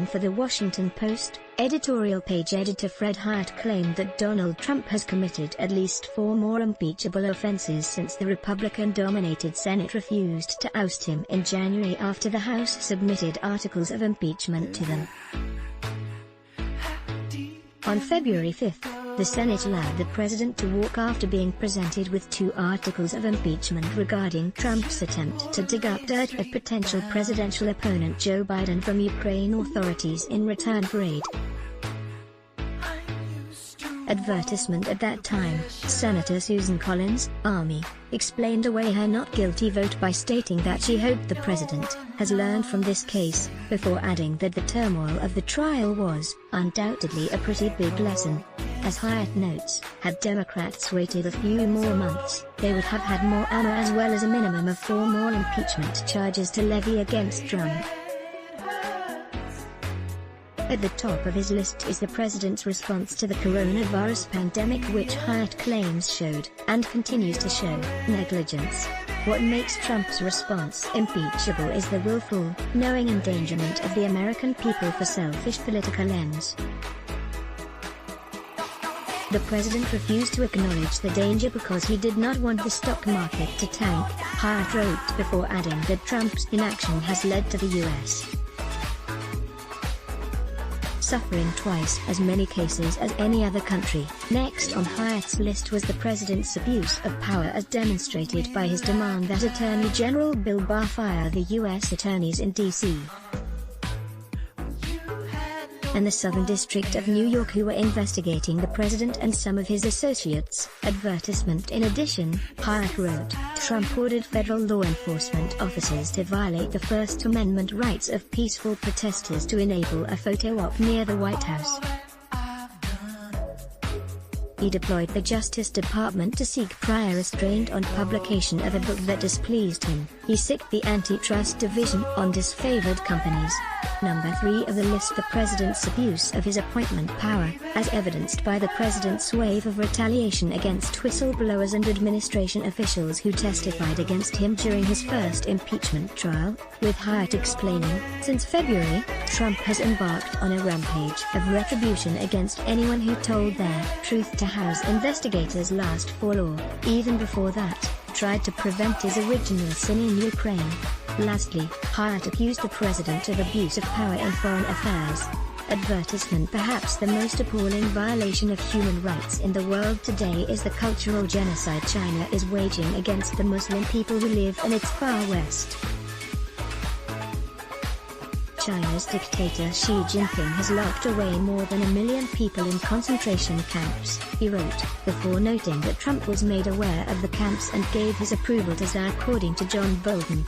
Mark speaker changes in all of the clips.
Speaker 1: for the Washington Post, editorial page editor Fred Hyatt claimed that Donald Trump has committed at least 4 more impeachable offenses since the Republican-dominated Senate refused to oust him in January after the House submitted articles of impeachment to them. On February 5, the Senate allowed the president to walk after being presented with 2 articles of impeachment regarding Trump's attempt to dig up dirt of potential presidential opponent Joe Biden from Ukraine authorities in return for aid. Advertisement. At that time, Senator Susan Collins, Army, explained away her not guilty vote by stating that she hoped the president has learned from this case, before adding that the turmoil of the trial was undoubtedly a pretty big lesson. As Hyatt notes, had Democrats waited a few more months, they would have had more ammo as well as a minimum of 4 more impeachment charges to levy against Trump. At the top of his list is the president's response to the coronavirus pandemic, which Hyatt claims showed, and continues to show, negligence. What makes Trump's response impeachable is the willful, knowing endangerment of the American people for selfish political ends. The president refused to acknowledge the danger because he did not want the stock market to tank, Hyatt wrote, before adding that Trump's inaction has led to the U.S. suffering twice as many cases as any other country. Next on Hyatt's list was the president's abuse of power, as demonstrated by his demand that Attorney General Bill Barr fire the U.S. attorneys in D.C. and the Southern District of New York who were investigating the president and some of his associates. Advertisement. In addition, Hyatt wrote, Trump ordered federal law enforcement officers to violate the First Amendment rights of peaceful protesters to enable a photo op near the White House. He deployed the Justice Department to seek prior restraint on publication of a book that displeased him. He sicked the Antitrust Division on disfavored companies. Number 3 of the list, the president's abuse of his appointment power, as evidenced by the president's wave of retaliation against whistleblowers and administration officials who testified against him during his first impeachment trial, with Hyatt explaining, since February, Trump has embarked on a rampage of retribution against anyone who told their truth to House investigators last fall or, even before that, tried to prevent his original sin in Ukraine. Lastly, Hyatt accused the president of abuse of power in foreign affairs. Advertisement. Perhaps the most appalling violation of human rights in the world today is the cultural genocide China is waging against the Muslim people who live in its far west. China's dictator Xi Jinping has locked away more than 1 million people in concentration camps, he wrote, before noting that Trump was made aware of the camps and gave his approval to them, according to John Bolton.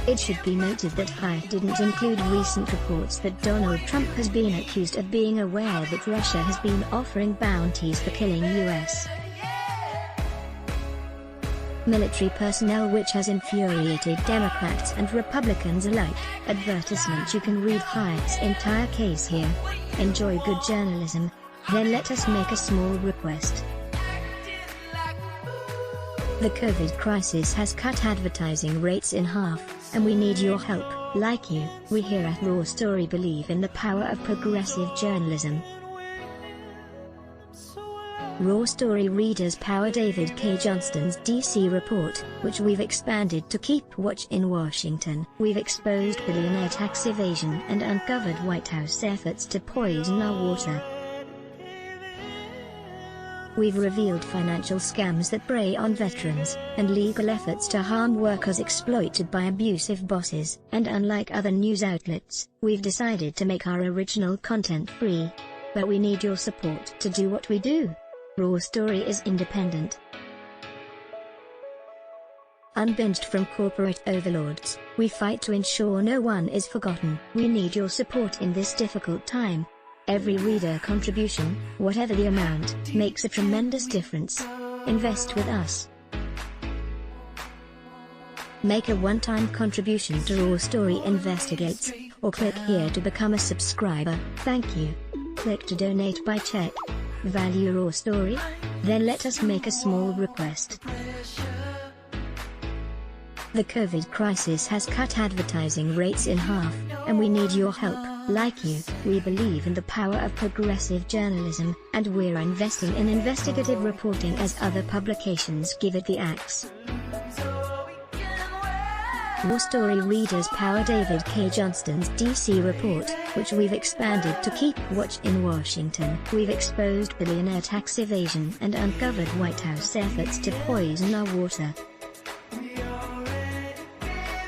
Speaker 1: It should be noted that Hyatt didn't include recent reports that Donald Trump has been accused of being aware that Russia has been offering bounties for killing U.S. military personnel, which has infuriated Democrats and Republicans alike. Advertisement. You can read Hyatt's entire case here. Enjoy good journalism? Then let us make a small request. The COVID crisis has cut advertising rates in half, and we need your help. Like you, we here at Raw Story believe in the power of progressive journalism. Raw Story readers power David K. Johnston's DC report, which we've expanded to keep watch in Washington. We've exposed billionaire tax evasion and uncovered White House efforts to poison our water. We've revealed financial scams that prey on veterans, and legal efforts to harm workers exploited by abusive bosses. And unlike other news outlets, we've decided to make our original content free. But we need your support to do what we do. Raw Story is independent, unbinged from corporate overlords. We fight to ensure no one is forgotten. We need your support in this difficult time. Every reader contribution, whatever the amount, makes a tremendous difference. Invest with us. Make a one-time contribution to Raw Story Investigates, or click here to become a subscriber. Thank you. Click to donate by check. Value Raw Story? Then let us make a small request. The COVID crisis has cut advertising rates in half, and we need your help. Like you, we believe in the power of progressive journalism, and we're investing in investigative reporting as other publications give it the axe. War Story readers power David K. Johnston's DC report, which we've expanded to keep watch in Washington. We've exposed billionaire tax evasion and uncovered White House efforts to poison our water.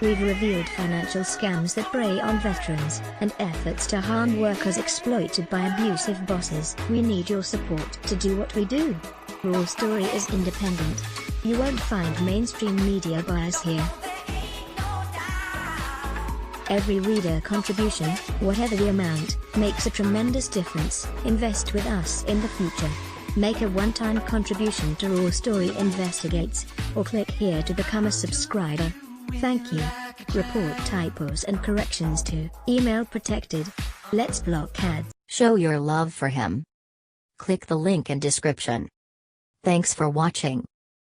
Speaker 1: We've revealed financial scams that prey on veterans, and efforts to harm workers exploited by abusive bosses. We need your support to do what we do. Raw Story is independent. You won't find mainstream media bias here. Every reader contribution, whatever the amount, makes a tremendous difference. Invest with us in the future. Make a one-time contribution to Raw Story Investigates, or click here to become a subscriber. Thank you. Report typos and corrections to email protected. Let's block ads.
Speaker 2: Show your love for him. Click the link in description. Thanks for watching.